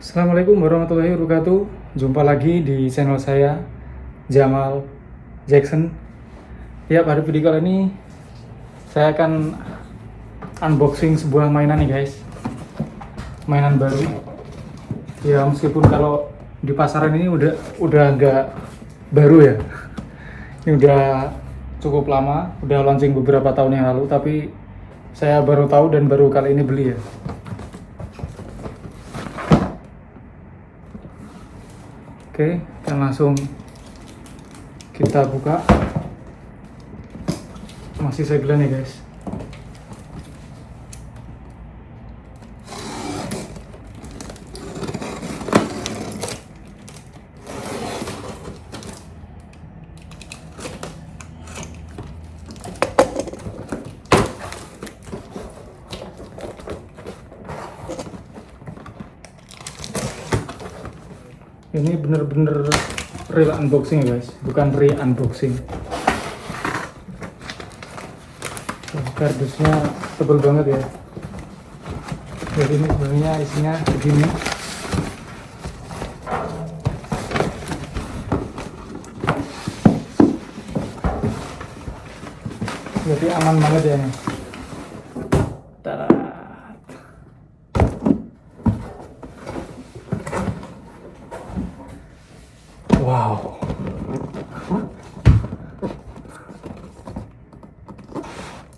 Assalamualaikum warahmatullahi wabarakatuh. Jumpa lagi di channel saya, Jamal Jackson. Ya, pada video kali ini saya akan unboxing sebuah mainan nih guys. Mainan baru. Ya, meskipun kalau di pasaran ini udah nggak baru ya. Ini udah cukup lama, udah launching beberapa tahun yang lalu, tapi saya baru tahu dan baru kali ini beli ya. Oke, dan langsung kita buka. Masih segel nih guys. Ini bener-bener real unboxing ya guys, bukan re-unboxing. Kardusnya tebal banget ya. Jadi ini sebenarnya isinya begini. Jadi aman banget ya nih. Wow.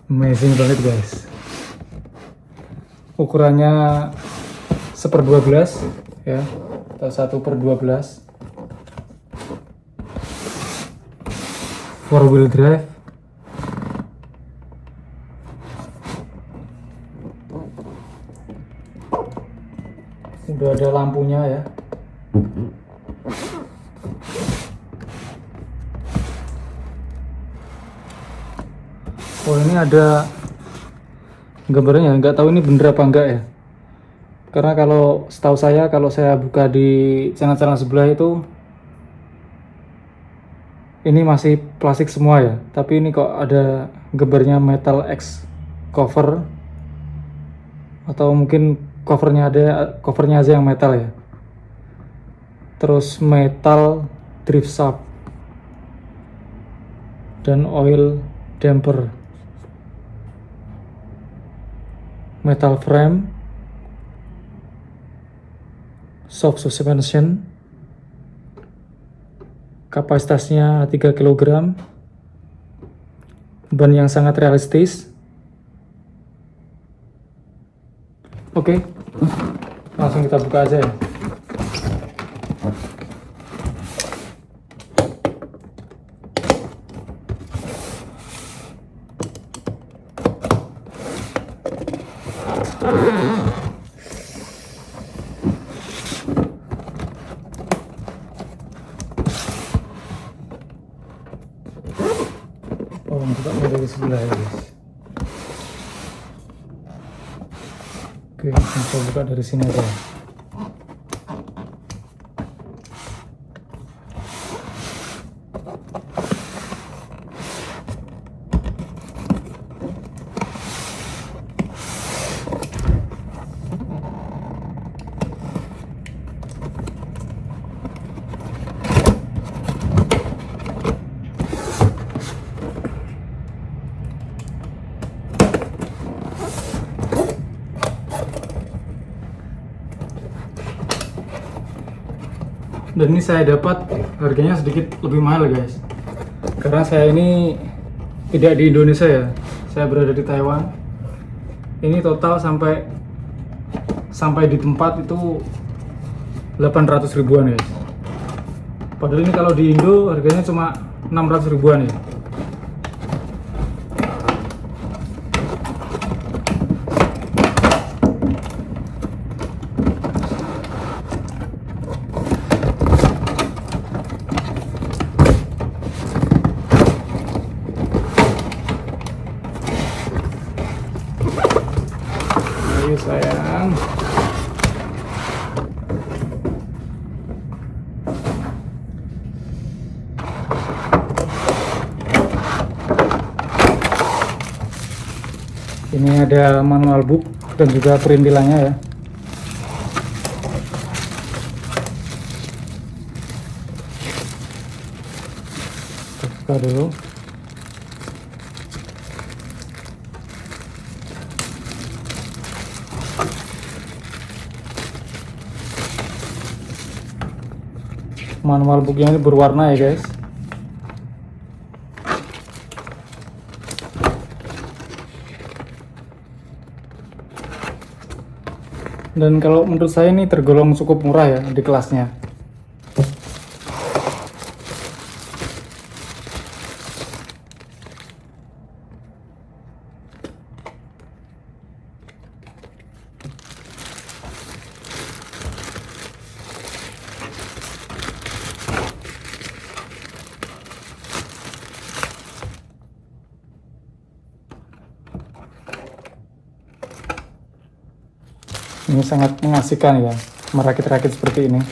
Amazing banget guys. Ukurannya 1/12 ya, atau 1/12. 4-wheel drive. Udah ada lampunya ya. Oh, ini ada gambarnya, nggak tahu ini bener apa enggak ya. Karena kalau setahu saya, kalau saya buka di channel-channel sebelah itu, ini masih plastik semua ya. Tapi ini kok ada gambarnya Metal X cover, atau mungkin covernya aja yang metal ya. Terus metal drift shaft dan oil damper. Metal frame, soft suspension, kapasitasnya 3 kg, ban yang sangat realistis. Oke, langsung kita buka aja ya. Oh, kita mulai dari sebelah ya guys. Oke, kita buka dari sini aja. Dan ini saya dapat harganya sedikit lebih mahal guys, karena saya ini tidak di Indonesia ya, saya berada di Taiwan. Ini total sampai di tempat itu 800 ribuan guys. Padahal ini kalau di Indo harganya cuma 600 ribuan ya. Ayo sayang. Ini ada manual book dan juga perintilannya ya. buka dulu. Manual booknya ini berwarna ya guys. Dan kalau menurut saya ini tergolong cukup murah ya di kelasnya. Ini sangat mengasihkan ya, merakit-rakit seperti ini.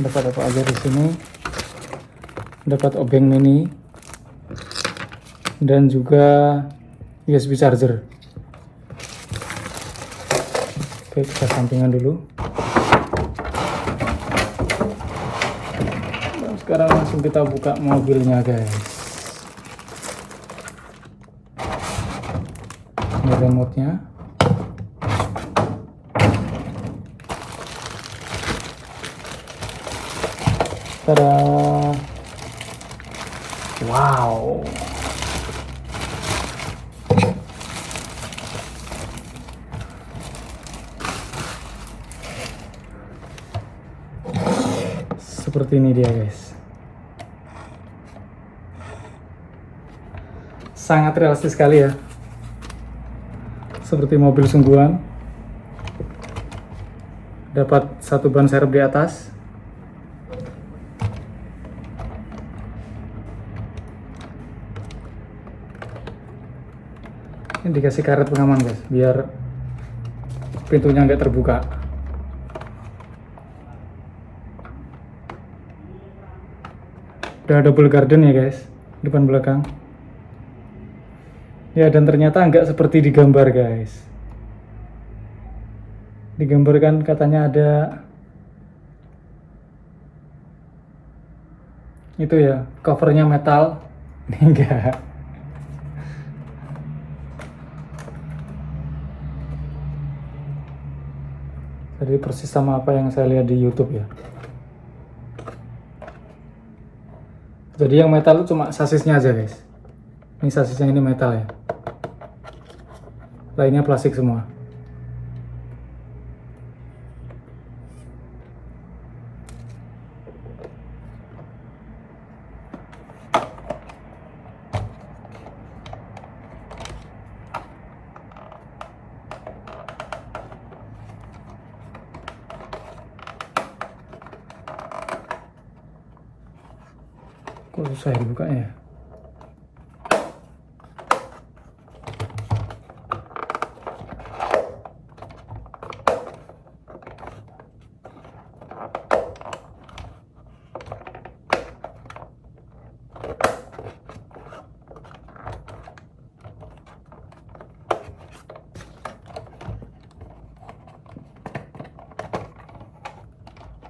Dapat apa aja di sini? Dapat obeng mini dan juga USB charger. Oke, kita sampingan dulu. Dan sekarang langsung kita buka mobilnya guys. Ini remote-nya. Tada. Wow. Seperti ini dia guys. Sangat realistis sekali ya. Seperti mobil sungguhan. Dapat satu ban serep di atas. Ini dikasih karet pengaman guys, biar pintunya nggak terbuka. Udah double garden ya guys, depan belakang. Ya, dan ternyata nggak seperti digambar guys. Digambarkan katanya ada itu ya, covernya metal. Ini enggak. Jadi persis sama apa yang saya lihat di YouTube ya. Jadi yang metal itu cuma sasisnya aja guys. Ini sasisnya ini metal ya. Lainnya plastik semua. Kok susah ya dibukanya ya?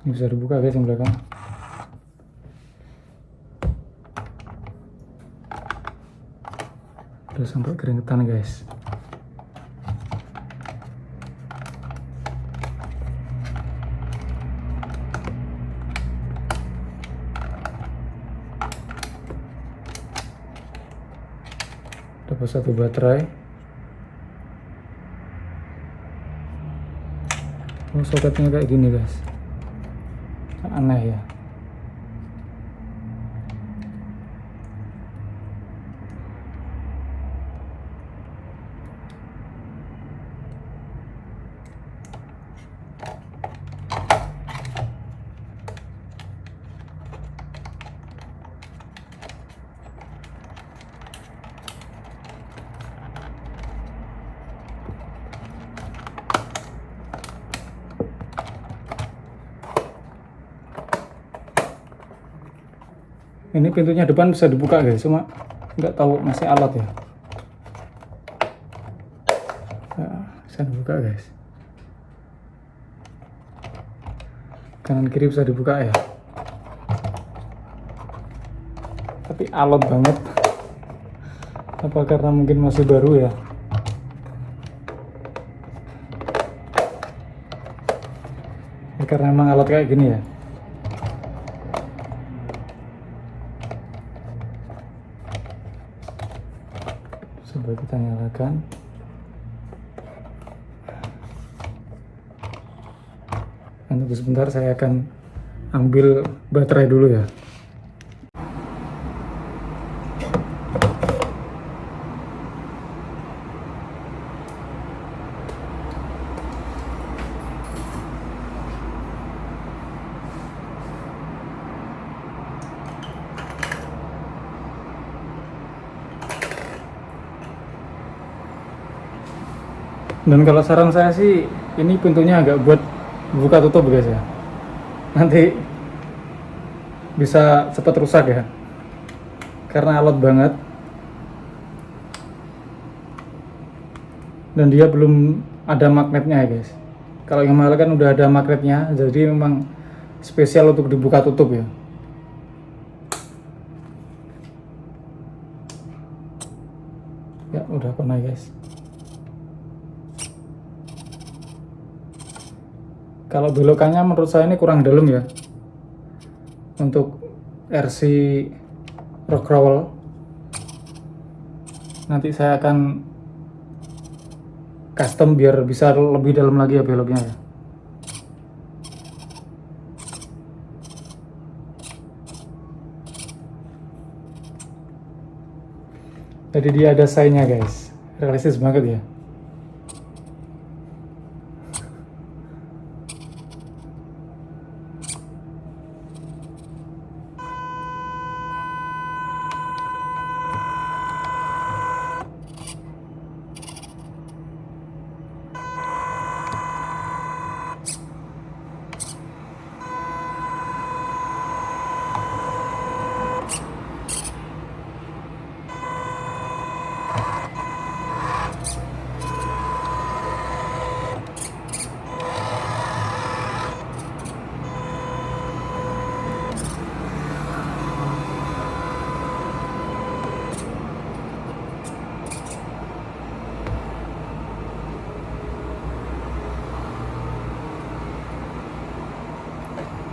Ini bisa dibuka guys yang belakang. Udah sampai keringetan guys. Dapat satu baterai. Oh, soketnya kayak gini guys. Aneh ya. Ini pintunya depan bisa dibuka guys, cuma nggak tahu masih alat ya. Nah, bisa dibuka guys. Kanan kiri bisa dibuka ya. tapi alot banget. Apa karena mungkin masih baru ya? Ya karena emang alot kayak gini ya. Coba kita nyalakan. Tunggu sebentar, saya akan ambil baterai dulu ya. Dan kalau saran saya sih, ini pintunya agak buat buka tutup guys ya. Nanti bisa cepat rusak ya, karena alot banget. Dan dia belum ada magnetnya ya guys. Kalau yang mahal kan udah ada magnetnya, jadi memang spesial untuk dibuka tutup ya. Ya udah kena guys. Kalau belokannya menurut saya ini kurang dalam ya untuk RC Rockwell. Nanti saya akan custom biar bisa lebih dalam lagi ya beloknya ya. Jadi dia ada sign-nya guys, realistis banget ya.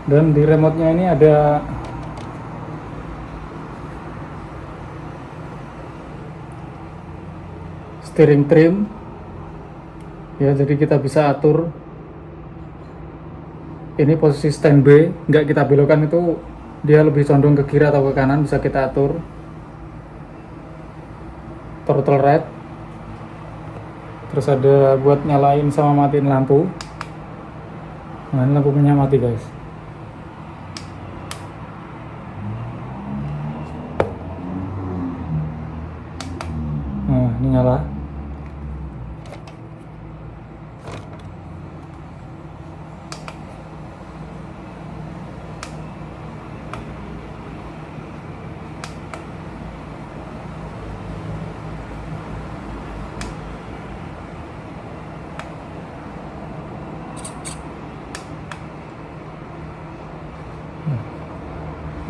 Dan di remote-nya ini ada steering trim ya, jadi kita bisa atur ini posisi standby, nggak kita belokkan itu dia lebih condong ke kiri atau ke kanan, bisa kita atur. Throttle red, terus ada buat nyalain sama matiin lampu. Nah ini lampunya mati guys. Nah ini nyala.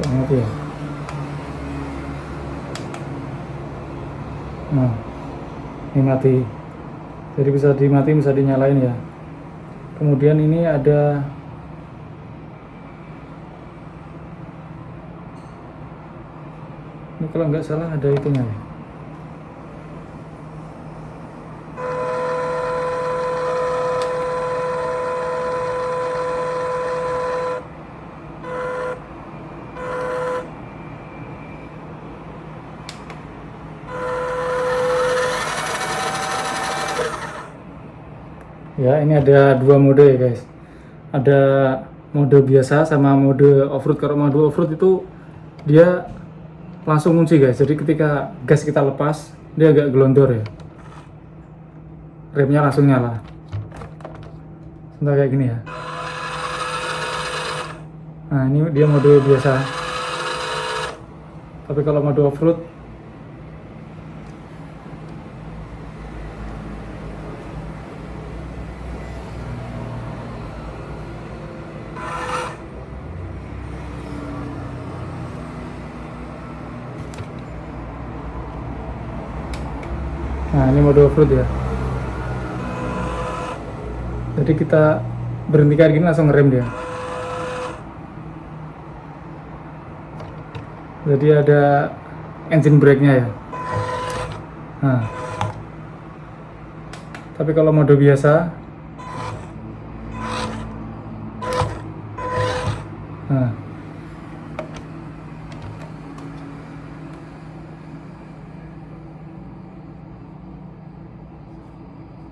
Mati ya. Nah ini mati, jadi bisa dimatiin bisa dinyalain ya. Kemudian ini ada ini kalau nggak salah ada itunya ya. Ya ini ada dua mode ya guys, ada mode biasa sama mode off-road. Kalau mode off-road itu dia langsung kunci guys, jadi ketika gas kita lepas dia agak gelondor ya, remnya langsung nyala. Entah kayak gini ya. Nah ini dia mode biasa, tapi kalau mode off-road Nah, ini mode off-road ya. Jadi kita berhenti kayak gini langsung ngerem dia. Jadi ada engine brake-nya ya. Nah. Tapi kalau mode biasa, nah,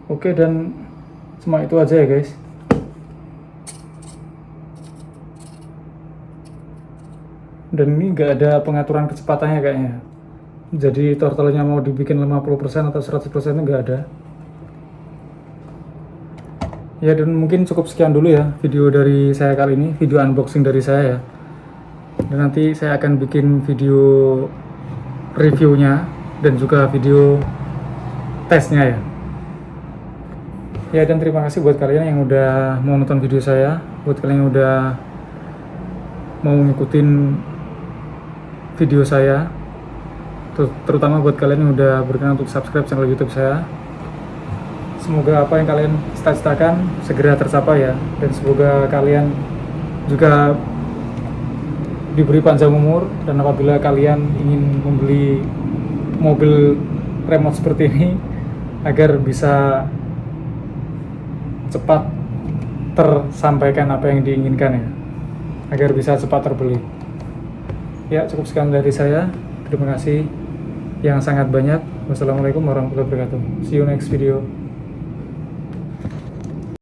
oke, dan cuma itu aja ya guys. Dan ini nggak ada pengaturan kecepatannya kayaknya. Jadi throttle-nya mau dibikin 50% atau 100% itu nggak ada. Ya, dan mungkin cukup sekian dulu ya video dari saya kali ini, video unboxing dari saya ya. Dan nanti saya akan bikin video reviewnya dan juga video tesnya ya. Ya, dan terima kasih buat kalian yang udah mau nonton video saya, buat kalian yang udah mau ngikutin video saya, terutama buat kalian yang udah berkenan untuk subscribe channel YouTube saya. Semoga apa yang kalian cita-citakan segera tercapai ya, dan semoga kalian juga diberi panjang umur, dan apabila kalian ingin membeli mobil remote seperti ini agar bisa cepat tersampaikan apa yang diinginkan ya, agar bisa cepat terbeli. Ya, cukup sekian dari saya. Terima kasih yang sangat banyak. Wassalamualaikum warahmatullahi wabarakatuh. See you next video.